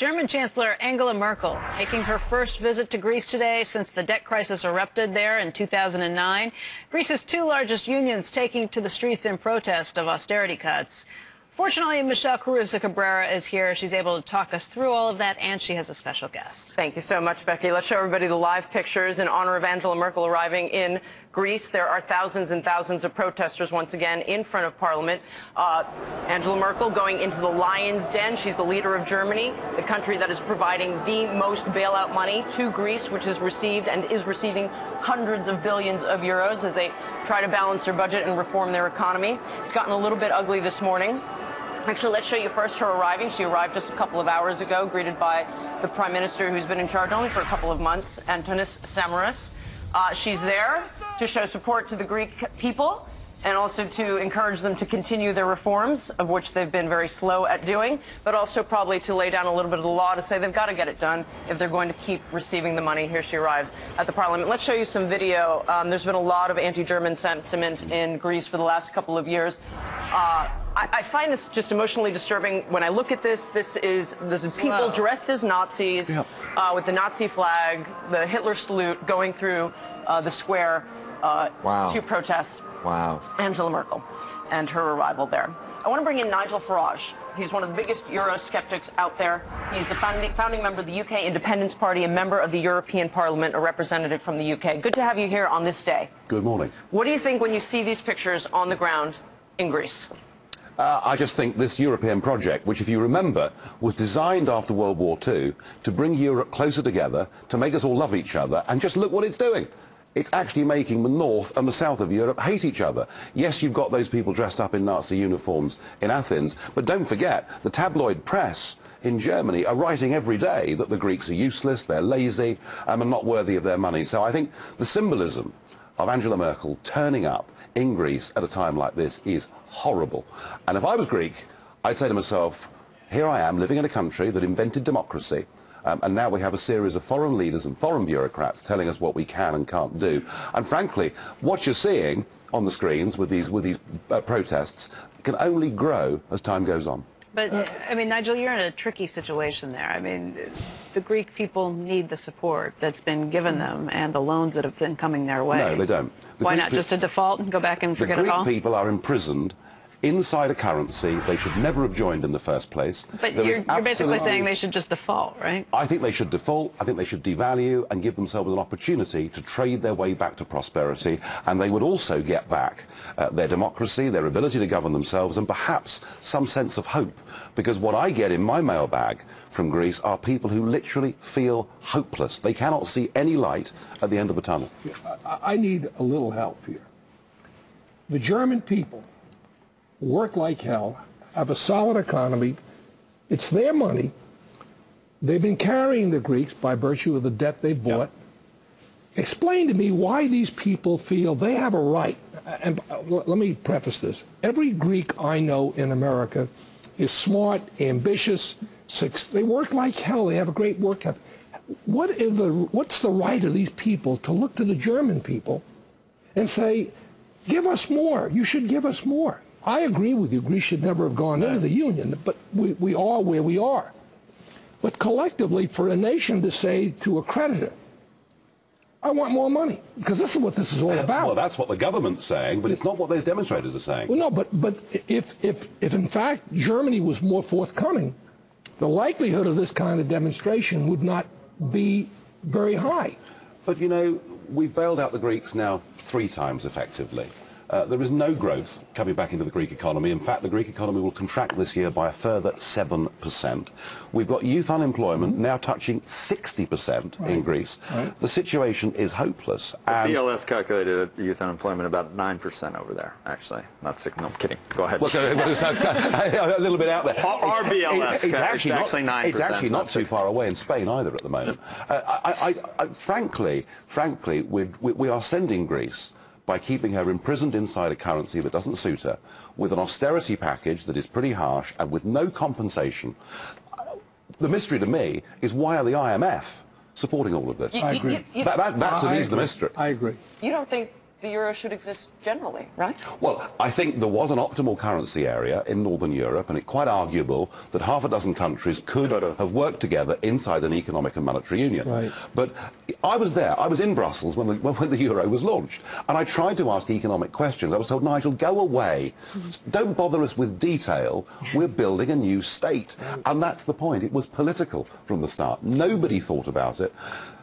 German Chancellor Angela Merkel making her first visit to Greece today since the debt crisis erupted there in 2009. Greece's two largest unions taking to the streets in protest of austerity cuts. Fortunately, Michelle Caruso-Cabrera is here. She's able to talk us through all of that, and she has a special guest. Thank you so much, Becky. Let's show everybody the live pictures in honor of Angela Merkel arriving in Greece. There are thousands and thousands of protesters once again in front of Parliament. Angela Merkel going into the lion's den. She's the leader of Germany, the country that is providing the most bailout money to Greece, which has received and is receiving hundreds of billions of euros as they try to balance their budget and reform their economy. It's gotten a little bit ugly this morning. Actually, let's show you first her arriving. She arrived just a couple of hours ago, greeted by the Prime Minister, who's been in charge only for a couple of months, Antonis Samaras. She's there to show support to the Greek people and also to encourage them to continue their reforms, of which they've been very slow at doing, but also probably to lay down a little bit of the law to say they've got to get it done if they're going to keep receiving the money. Here she arrives at the Parliament. Let's show you some video. There's been a lot of anti-German sentiment in Greece for the last couple of years. I find this just emotionally disturbing. When I look at this, this is people dressed as Nazis with the Nazi flag, the Hitler salute going through the square to protest Angela Merkel and her arrival there. I want to bring in Nigel Farage. He's one of the biggest Eurosceptics out there. He's the founding member of the UK Independence Party, a member of the European Parliament, a representative from the UK. Good to have you here on this day. Good morning. What do you think when you see these pictures on the ground in Greece? I just think this European project, which if you remember was designed after World War II to bring Europe closer together, to make us all love each other, and just look what it's doing. It's actually making the north and the south of Europe hate each other. Yes, you've got those people dressed up in Nazi uniforms in Athens, but don't forget the tabloid press in Germany are writing every day that the Greeks are useless, they're lazy, and not worthy of their money. So I think the symbolism of Angela Merkel turning up in Greece at a time like this is horrible. And if I was Greek, I'd say to myself, here I am living in a country that invented democracy, and now we have a series of foreign leaders and foreign bureaucrats telling us what we can and can't do. And frankly, what you're seeing on the screens with these protests can only grow as time goes on. But, I mean, Nigel, you're in a tricky situation there. I mean, the Greek people need the support that's been given them and the loans that have been coming their way. No, they don't. Why not just a default and go back and forget it all? The Greek people are imprisoned inside a currency they should never have joined in the first place. But you're basically saying they should just default, right? I think they should default. I think they should devalue and give themselves an opportunity to trade their way back to prosperity, and they would also get back their democracy, their ability to govern themselves, and perhaps some sense of hope. Because what I get in my mailbag from Greece are people who literally feel hopeless. They cannot see any light at the end of the tunnel. I need a little help here. The German people work like hell, have a solid economy. It's their money. They've been carrying the Greeks by virtue of the debt they bought. Explain to me why these people feel they have a right. And let me preface this. Every Greek I know in America is smart, ambitious, they work like hell. They have a great work ethic. What's the right of these people to look to the German people and say, give us more. You should give us more. I agree with you. Greece should never have gone into the Union, but we are where we are. But collectively, for a nation to say to a creditor, I want more money, because this is what this is all about. Well, that's what the government's saying, but it's not what those demonstrators are saying. Well, no, but if in fact Germany was more forthcoming, the likelihood of this kind of demonstration would not be very high. But, you know, we've bailed out the Greeks now 3 times effectively. There is no growth coming back into the Greek economy. In fact, the Greek economy will contract this year by a further 7%. We've got youth unemployment now touching 60% in Greece. The situation is hopeless. And BLS calculated youth unemployment about 9% over there, actually. Not 6, no, I'm kidding. Go ahead. Well, a little bit out there. Our BLS it's actually 9%. It's actually not too far away in Spain either at the moment. Frankly, we are sending Greece, by keeping her imprisoned inside a currency that doesn't suit her, with an austerity package that is pretty harsh and with no compensation. The mystery to me is, why are the IMF supporting all of this? I agree. That to me is the mystery. I agree. You don't think the euro should exist generally, right? Well, I think there was an optimal currency area in Northern Europe, and it's quite arguable that half a dozen countries could have worked together inside an economic and monetary union. Right. But I was there. I was in Brussels when the euro was launched, and I tried to ask economic questions. I was told, Nigel, go away. Don't bother us with detail. We're building a new state. And that's the point. It was political from the start. Nobody thought about it.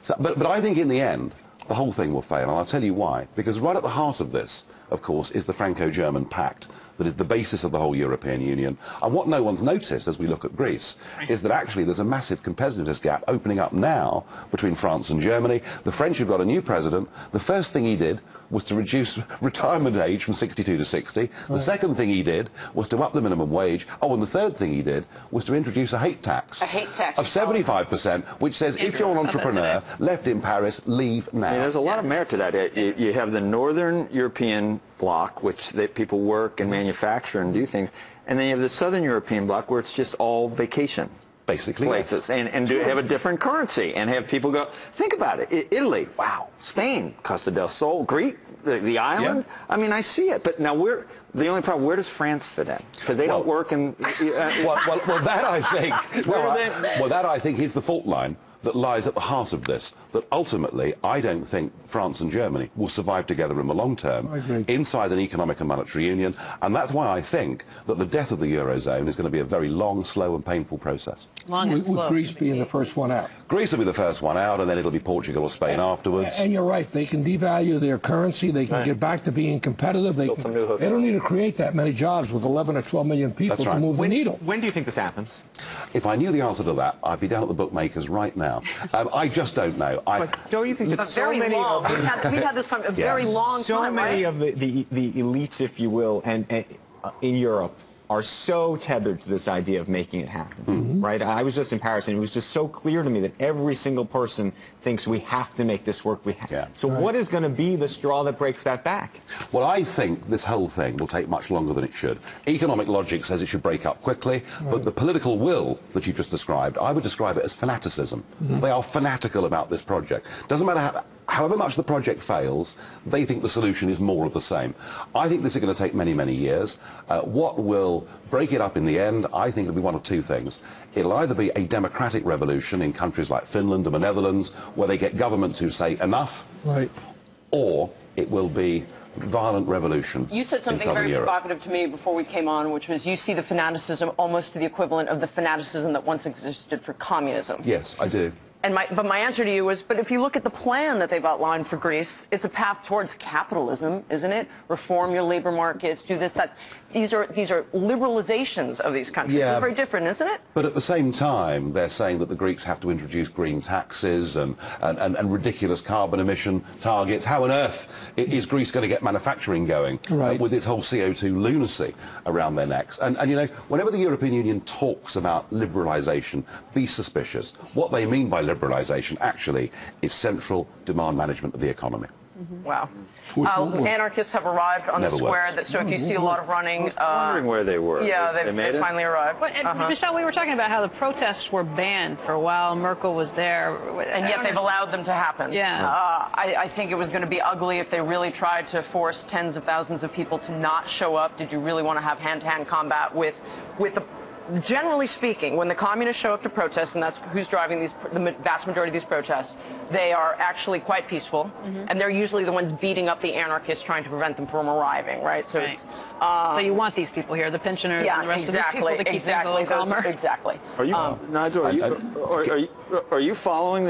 So, but I think in the end, the whole thing will fail, and I'll tell you why. Because right at the heart of this, of course, is the Franco-German pact that is the basis of the whole European Union. And what no one's noticed as we look at Greece is that actually there's a massive competitiveness gap opening up now between France and Germany. The French have got a new president. The first thing he did was to reduce retirement age from 62 to 60. The second thing he did was to up the minimum wage. Oh, and the third thing he did was to introduce a hate tax. A hate tax. Of 75%, which says if you're an entrepreneur left in Paris, leave now. There's a lot of merit to that. You have the Northern European bloc, which people work and manufacture and do things, and then you have the Southern European bloc, where it's just all vacation Basically, places, yes. and do have a different currency, and have people go, think about it, Italy, wow, Spain, Costa del Sol, Greece, the island, I mean, I see it, but now the only problem, where does France fit in? Because they don't work in... well, that I think... well, that I think is the fault line that lies at the heart of this, that ultimately I don't think France and Germany will survive together in the long term inside an economic and monetary union, and that's why I think that the death of the Eurozone is going to be a very long, slow and painful process. Long and slow. With Greece being the first one out. Greece will be the first one out, and then it'll be Portugal or Spain afterwards. And you're right, they can devalue their currency, they can get back to being competitive, they don't need to create that many jobs with 11 or 12 million people to move the needle. When do you think this happens? If I knew the answer to that, I'd be down at the bookmakers right now. I just don't know. But don't you think that so many long. of We've had this a very long so time, many right? of the elites, if you will, and in Europe are so tethered to this idea of making it happen, right? I was just in Paris, and it was just so clear to me that every single person thinks we have to make this work. So what is going to be the straw that breaks that back? Well, I think this whole thing will take much longer than it should. Economic logic says it should break up quickly, but the political will that you just described, I would describe it as fanaticism. They are fanatical about this project. Doesn't matter however much the project fails, they think the solution is more of the same. I think this is going to take many, many years. What will break it up in the end, I think it'll be one of two things. It'll either be a democratic revolution in countries like Finland and the Netherlands, where they get governments who say enough, or it will be violent revolution. You said something very provocative to me before we came on, which was you see the fanaticism almost to the equivalent of the fanaticism that once existed for communism. Yes, I do. But my answer to you was, but if you look at the plan that they've outlined for Greece, it's a path towards capitalism, isn't it? Reform your labor markets, do this, that. These are liberalizations of these countries. It's very different, isn't it? But at the same time, they're saying that the Greeks have to introduce green taxes and ridiculous carbon emission targets. How on earth is Greece going to get manufacturing going with its whole CO2 lunacy around their necks? And you know, whenever the European Union talks about liberalisation, be suspicious. What they mean by liberalisation actually is central demand management of the economy. Wow. Anarchists have arrived on the square, so if you see a lot of running... I was wondering where they were. Yeah, they finally arrived. Michelle, we were talking about how the protests were banned for a while. Merkel was there. And yet they've allowed them to happen. Yeah. I think it was going to be ugly if they really tried to force tens of thousands of people to not show up. Did you really want to have hand-to-hand combat with the... Generally speaking, when the communists show up to protest, and that's who's driving the vast majority of these protests, they are actually quite peaceful, and they're usually the ones beating up the anarchists trying to prevent them from arriving, right? So it's... so you want these people here, the pensioners and the rest of these people, to keep things a little calmer? Exactly. Are you, Nigel, are you following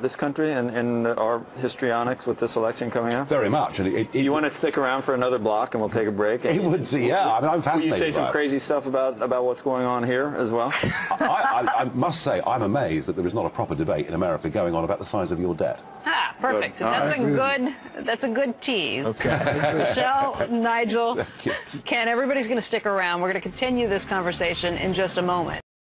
this country and our histrionics with this election coming up? Very much. And you want to stick around for another block and we'll take a break? It would, yeah. I mean, I'm fascinated. Will you say some crazy stuff about what's going on here as well? I must say, I'm amazed that there is not a proper debate in America going on about the size of your debt. Ah, perfect. That's a good tease. Okay. Michelle, Nigel, Ken, everybody's going to stick around. We're going to continue this conversation in just a moment.